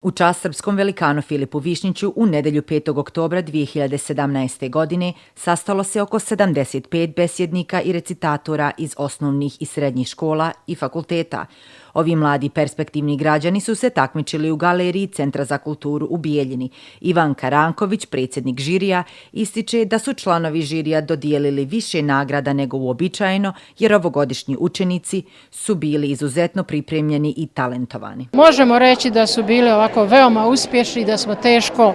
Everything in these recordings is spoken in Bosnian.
U čast srpskom velikanu Filipu Višnjiću u nedelju 5. oktobra 2017. godine sastalo se oko 75 besjednika i recitatora iz osnovnih i srednjih škola i fakulteta. Ovi mladi perspektivni građani su se takmičili u galeriji Centra za kulturu u Bijeljini. Ivan Karanković, predsjednik žirija, ističe da su članovi žirija dodijelili više nagrada nego uobičajeno, jer ovogodišnji učenici su bili izuzetno pripremljeni i talentovani. Možemo reći da su bili ovako veoma uspješni, da smo teško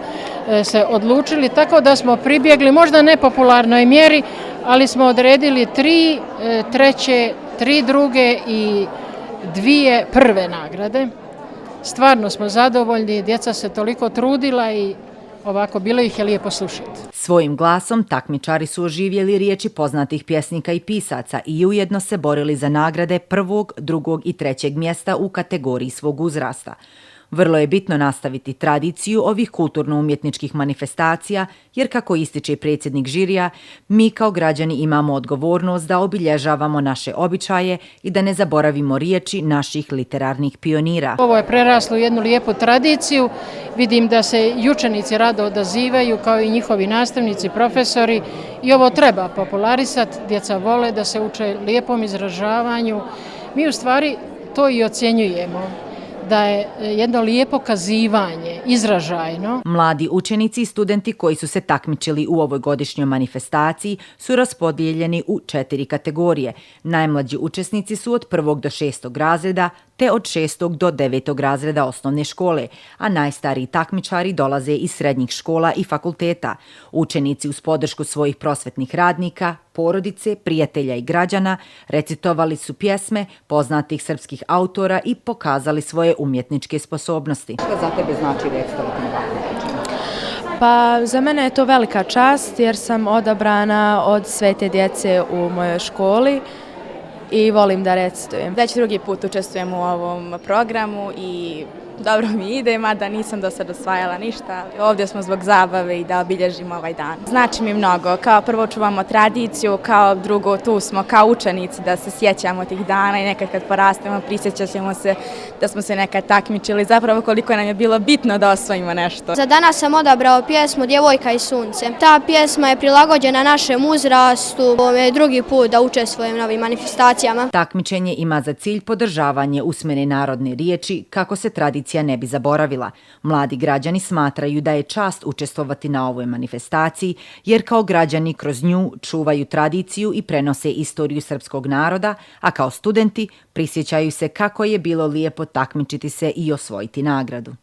se odlučili, tako da smo pribjegli možda nepopularnoj mjeri, ali smo odredili 3 treće, 3 druge i 2 prve nagrade. Stvarno smo zadovoljni, djeca se toliko trudila i ovako bilo ih je lijepo slušati. Svojim glasom takmičari su oživjeli riječi poznatih pjesnika i pisaca i ujedno se borili za nagrade 1., 2. i 3. mjesta u kategoriji svog uzrasta. Vrlo je bitno nastaviti tradiciju ovih kulturno-umjetničkih manifestacija, jer kako ističe predsjednik žirija, mi kao građani imamo odgovornost da obilježavamo naše običaje i da ne zaboravimo riječi naših literarnih pionira. Ovo je preraslo u jednu lijepu tradiciju. Vidim da se i učenici rado odazivaju, kao i njihovi nastavnici, profesori, i ovo treba popularisati. Djeca vole da se uče lijepom izražavanju. Mi u stvari to i ocjenjujemo, da je jedno lijepo kazivanje, izražajno. Mladi učenici i studenti koji su se takmičili u ovoj godišnjoj manifestaciji su raspodijeljeni u 4 kategorije. Najmlađi učesnici su od 1. do 6. razreda, te od 6. do 9. razreda osnovne škole, a najstariji takmičari dolaze iz srednjih škola i fakulteta. Učenici uz podršku svojih prosvetnih radnika, porodice, prijatelja i građana recitovali su pjesme poznatih srpskih autora i pokazali svoje umjetničke sposobnosti. Šta za tebe znači recitovati na ovakvom načinu? Pa za mene je to velika čast jer sam odabrana od sve te djece u mojoj školi i volim da recitujem. Već drugi put učestvujem u ovom programu i dobro mi ide, mada nisam do sada osvajala ništa. Ovdje smo zbog zabave i da obilježimo ovaj dan. Znači mi mnogo. Kao prvo čuvamo tradiciju, kao drugo tu smo kao učenici da se sjećamo tih dana i nekad kad porastemo prisjećat ćemo se da smo se nekad takmičili. Zapravo koliko nam je bilo bitno da osvojimo nešto. Za danas sam odabrao pjesmu Djevojka i sunce. Ta pjesma je prilagođena našem uzrastu. Ovo je drugi put da učestvujem na ovim manifestacijama. Takmičenje ima za cilj podržavanje usmene narodne riječi kako se tradicija ne bi zaboravila. Mladi građani smatraju da je čast učestvovati na ovoj manifestaciji, jer kao građani kroz nju čuvaju tradiciju i prenose istoriju srpskog naroda, a kao studenti prisjećaju se kako je bilo lijepo takmičiti se i osvojiti nagradu.